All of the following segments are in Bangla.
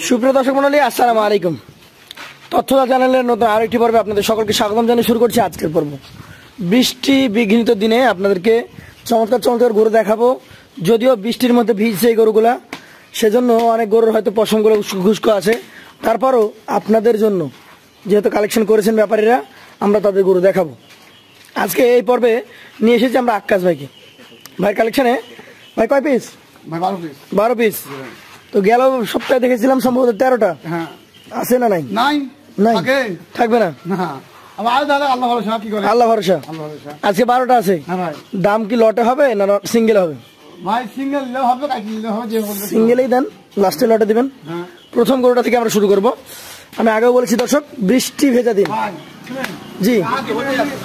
সুপ্রিয় দর্শক মণ্ডলী, আসসালামু আলাইকুম। তথ্যদা চ্যানেলের নতুন আরেকটি পর্বে আপনাদের সকলকে স্বাগতম জানিয়ে শুরু করছি আজকের পর্ব। বৃষ্টি বিঘ্নিত দিনে আপনাদেরকে চমৎকার চমৎকার গরু দেখাবো। যদিও বৃষ্টির মধ্যে ভিজছে এই গরুগুলা, সেজন্য অনেক গরুর হয়তো পশমগুলো ঘুষকো আছে। তারপরও আপনাদের জন্য যেহেতু কালেকশন করেছেন ব্যাপারীরা, আমরা তাদের গরু দেখাবো। আজকে এই পর্বে নিয়ে এসেছি আমরা আক্কাস ভাইকে। ভাই কালেকশনে ভাই কয় পিস? ভাই 12 পিস। 12 পিস। তো গেল সপ্তাহে দেখেছিলাম সম্ভবত 13টা। হ্যাঁ, আছে না? নাই নাই নাই থাকে থাকবে না। না আমার দাদা আল্লাহ ভরসা, কি করে আল্লাহ ভরসা। আল্লাহ ভরসা। আজকে 12টা আছে। হ্যাঁ ভাই। দাম কি লটে হবে না সিঙ্গেল হবে? ভাই সিঙ্গেল নিলেও হবে, কাটি নিলেও হবে, যে বলবে সিঙ্গেলেই দেন, লাস্টে লটে দিবেন। হ্যাঁ প্রথম গরুটা থেকে আমরা শুরু করব। আমি আগেও বলেছি দর্শক, বৃষ্টি ভেজা দিন। ভাই শুনেন, জি আগে বলে যাচ্ছে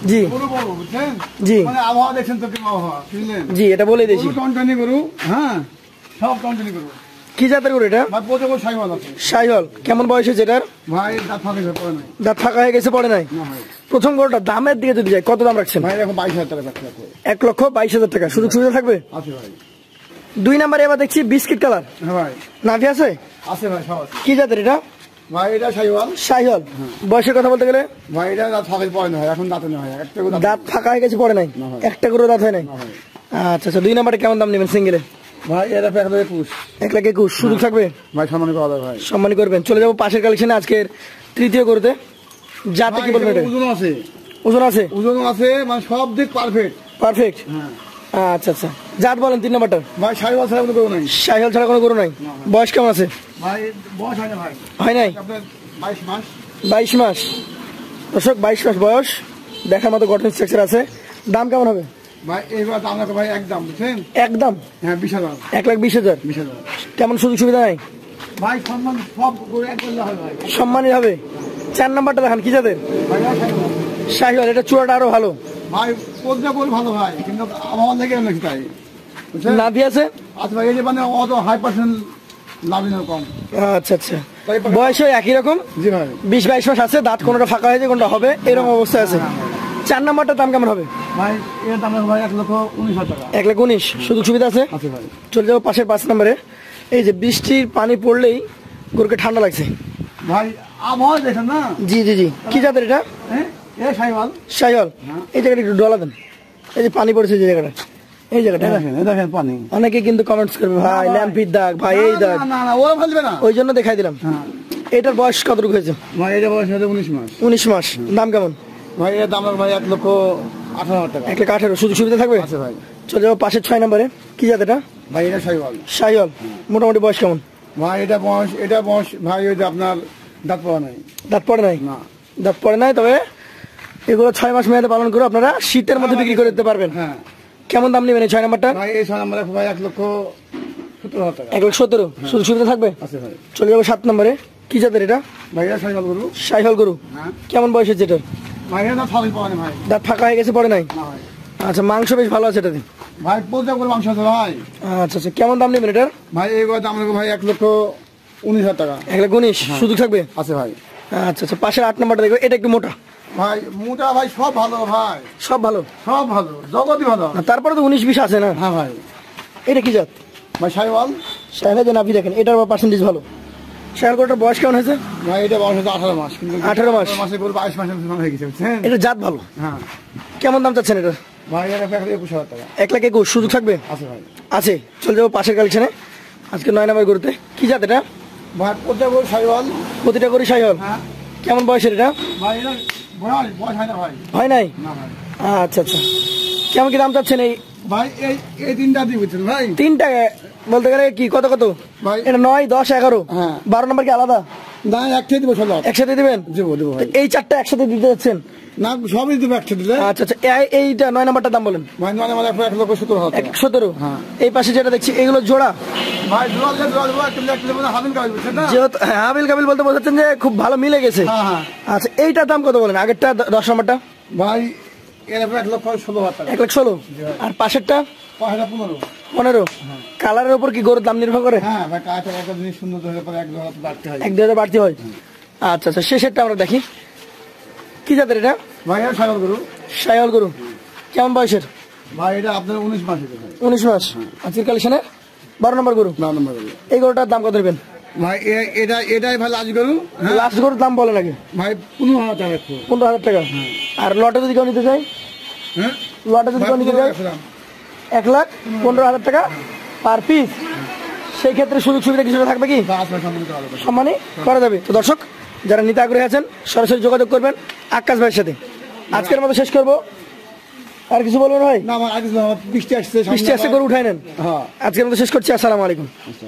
জি গরু বড়, বুঝছেন? জি মানে আবহাওয়া দেখছেন তো, কি আবহাওয়া, বুঝলেন? জি এটা বলে দিয়েছি। গরু টনটনি গরু, হ্যাঁ সব টনটনি গরু। কি জাতের গরু এটা? ভাই প্রচুর সাইওয়াল আছে। শাহিওয়াল। কেমন বয়স হয়েছে এটার? ভাই দাঁত ফাঁকে পড়ে নাই। দাঁত ফাঁকা হয়ে গেছে, পড়ে নাই। না ভাই। প্রথম গরুটা দামের দিকে যদি যাই, কত দাম রাখছেন? ভাই এখন 22,000 টাকা রাখতে আছে। 1,22,000 টাকা। সুযোগ সুবিধা থাকবে? আছে ভাই। 2 নাম্বারে এবার দেখছি বিস্কিট কালার। হ্যাঁ ভাই নাভি আছে? আছে ভাই, সব আছে। কি জাতের এটা? ভাই এটা সাইওয়াল। শাহিওয়াল। বয়সের কথা বলতে গেলে ভাই এটা দাঁত ফাঁকে পড়ে না ভাই, এখন দাঁতে না হয়, একটা গরু দাঁত ফাঁকা হয়ে গেছে, পড়ে নাই। না ভাই। একটা করে দাঁত হয় নাই। না ভাই। আচ্ছা আচ্ছা। 2 নাম্বারে কেমন দাম নেবেন সিঙ্গেলে? ভাই এটা প্যাকেট 1,21,000। সুযোগ থাকবে? ভাই সম্মান করা যায় ভাই। সম্মানী করবেন। চলে যাবো পাশের কালেকশনে, আজকের তৃতীয় গরুতে। যাতে কি বলবেন? ওজন আছে, ওজন আছে? ওজন আছে, মানে সব দিক পারফেক্ট। পারফেক্ট। হ্যাঁ আচ্ছা আচ্ছা। জাত বলেন 3 নাম্বারটা। ভাই 7.5 বছর কোনো গরু নাই। শাহিওয়াল ছাড়া কোনো গরু নাই। বয়স কেমন আছে? ভাই বয়স হয় না ভাই, হয় নাই। আপনার 22 মাস। 22 মাস। দর্শক 22 মাস বয়স, দেখার মতো গঠন স্ট্রাকচার আছে। দাম কেমন হবে? ভাই এইবার দাম রাখো ভাই একদম, বুঝছেন? একদম হ্যাঁ 20,000। 1,20,000। 20,000 কেমন সুযোগ সুবিধা নাই? ভাই সম্মান সব গরু এক করলে হয় ভাই। সম্মানই হবে। 4 নাম্বারটা দেখান, কি জাতের? ভাই এটা সাইওয়াল। শাহিওয়াল। এটা চূড়াটা আরো ভালো। ভাই কোনটা গরু ভালো ভাই, কিন্তু আমার লেগে নাকি তাই, বুঝছেন? নাভি আছে? আচ্ছা ভাই, এই যে মানে অত হাই পার্সেন্ট লাভ না কম। আচ্ছা আচ্ছা। বয়সও একই রকম, জি ভাই। 20-22 মাস আছে। দাঁত কোনটা ফাঁকা হয়েছে, কোনটা হবে, এরকম অবস্থা আছে। 4 নাম্বারটার দাম কেমন হবে? ভাই এর দাম রাখো ভাই 1,19,000 টাকা। 1,19,000। সুযোগ সুবিধা আছে? আছে ভাই। চলে যাবো পাশের 5 নম্বরে। এই যে বৃষ্টির পানি পড়লেই গরুকে ঠান্ডা লাগছে। ভাই আবহাওয়া দেখেন না। জি জি জি। কি জাতের এটা? হ্যাঁ এ সাইওয়াল। শাহিওয়াল। এই জায়গাটা একটু ডলা দেন। এই যে পানি পড়েছে যে জায়গাটা, এই জায়গাটা দেখেন পানি। অনেকে কিন্তু কমেন্টস করবে, ভাই ল্যাম্পির দাগ, ভাই এই দাগ। না না ওরা ফেলবে না। ওই জন্য দেখাই দিলাম। হ্যাঁ এটার বয়স কতটুকু হয়েছে? ভাই এটা বয়স হচ্ছে 19 মাস। 19 মাস। দাম কেমন? ভাই এর দাম রাখো ভাই 1,18,000 টাকা। 1,18,000। সুযোগ সুবিধা থাকবে? আছে ভাই। চলে যাবো পাশের 6 নম্বরে। কি জাত এটা? ভাই এটা সাইওয়াল। শাহিওয়াল। মোটামুটি বয়স কেমন? ভাই এটা বয়স ভাই ওই যে আপনার দাঁত পড়া নাই। দাঁত পড়ে নাই? না। দাঁত পড়ে নাই, তবে এগুলো 6 মাস মেয়াদে পালন করে আপনারা শীতের মধ্যে বিক্রি করে দিতে পারবেন। হ্যাঁ কেমন দাম নেবেন এই 6 নাম্বারটা? ভাই এই 6 নম্বর রাখো ভাই 1,17,000 টাকা। 1,17,000। সুযোগ সুবিধা থাকবে? আছে ভাই। চলে যাবো 7 নম্বরে। কি জাতের এটা? ভাই এটা সাইওয়াল গরু। শাহিওয়াল গরু। হ্যাঁ কেমন বয়স হচ্ছে এটার? ভাই এটা ফাঁকি পড়া নাই ভাই। দাঁত ফাঁকা হয়ে গেছে, পড়ে নাই? না ভাই। আচ্ছা, মাংস বেশ ভালো আছে এটাতে। ভাই পর্যা করে মাংস আছে ভাই। আচ্ছা আচ্ছা। কেমন দাম নেবেন এটার? ভাই এইবার দাম রাখো ভাই 1,19,000 টাকা। 1,19,000। সুযোগ থাকবে? আছে ভাই। আচ্ছা আচ্ছা। পাশের 8 নাম্বারটা দেখবে, এটা একটু মোটা। ভাই মোটা ভাই সব ভালো ভাই, সব ভালো। সব ভালো, জগতই ভালো। আর তারপরে তো 19-20 আছে না? হ্যাঁ ভাই। এটা কি জাত? ভাই সাইওয়াল। শাহিওয়াল যে নাভি দেখেন, এটার পার্সেন্টেজ ভালো। শাহিওয়াল গরুটার বয়স কেমন হয়েছে? ভাই এটা বয়স হচ্ছে 18 মাস, কিন্তু 18 মাস। মাসে গরু 22 মাসে হয়ে গেছে, বুঝছেন? এটা জাত ভালো। হ্যাঁ কেমন দাম চাচ্ছেন এটা? ভাই এটা 21,000 টাকা। 1,21,000। সুযোগ থাকবে? আছে ভাই। আছে। চলে যাবো পাশের কালেকশনে, আজকে 9 নাম্বার গরুতে। কি জাত এটা? ভাই পর্যা গরু সাইওয়াল। প্রতিটা গরু শাহিওয়াল। হ্যাঁ কেমন বয়সের এটা? ভাই এটা বয়স হয় না ভাই। হয় নাই? না ভাই। আচ্ছা আচ্ছা। কেমন কি দাম চাচ্ছেন এই ভাই এই তিনটা দিয়ে বুঝছেন ভাই। 3টা? বলতে গেলে কি কত কত? ভাই এটা 9, 10, 11। হ্যাঁ। 12 নাম্বার কি আলাদা? না একটাই দিব সব। একসাথে দিবেন? দেবো ভাই। এই 4টা একসাথে দিতে যাচ্ছেন? না সবই দিব একসাথে দিলে। আচ্ছা আচ্ছা। এইটা 9 নাম্বারটার দাম বলেন। ভাই মানে আমার 1,17,000 টাকা। 1,17,000। হ্যাঁ। এই পাশে যেটা দেখছি এগুলো জোড়া। ভাই জোড়া হাবিল কাবিল বুঝছেন না। যেহেতু হাবিল কাবিল বলতে বোঝাচ্ছেন যে খুব ভালো মিলে গেছে। হ্যাঁ হ্যাঁ। আচ্ছা, এইটার দাম কত বলেন? আগেরটা 10 নাম্বারটা ভাই এর 1,16,000 টাকা। 1,16,000। আর পাশেরটা 15,000। 15,000। কালারের উপর কি গরুর দাম নির্ভর করে? হ্যাঁ ভাই কাঁচা একটা জিনিস সুন্দর হলে পরে 1,000 বাড়তে হয়। 1-2 বাড়তি হয়। আচ্ছা আচ্ছা। শেষেরটা আমরা দেখি। কি জাতের এটা? ভাই এটা সাইওয়াল গরু। শাহিওয়াল গরু। কেমন বয়সের? ভাই এটা আপনার 19 মাস হয়েছে ভাই। 19 মাস। আজকের কালেকশনে 12 নম্বর গরু। 12 নম্বর গরু। এই গরুটার দাম কত দেবেন ভাই এটাই ভাই লাস্ট গরু। হ্যাঁ লাস্ট গরুর দাম বলেন আগে। ভাই 15,000 টাকা। 15,000 টাকা। আর লটে যদি কেউ নিতে চাই, হ্যাঁ লটে যদি কেউ নিতে চাই 1,15,000 টাকা পার পিস। সেই ক্ষেত্রে সুযোগ সুবিধা কিছুটা থাকবে কি? সম্মানই করা যাবে। তো দর্শক যারা নিতে আগ্রহী আছেন সরাসরি যোগাযোগ করবেন আক্কাস ভাইয়ের সাথে। আজকের মতো শেষ করবো, আর কিছু বলবেন ভাই? না আমার আগে বৃষ্টি আসছে, বৃষ্টি আসছে, গরু উঠাই নেন। হ্যাঁ আজকের মতো শেষ করছি। আসসালামু আলাইকুম। আচ্ছা।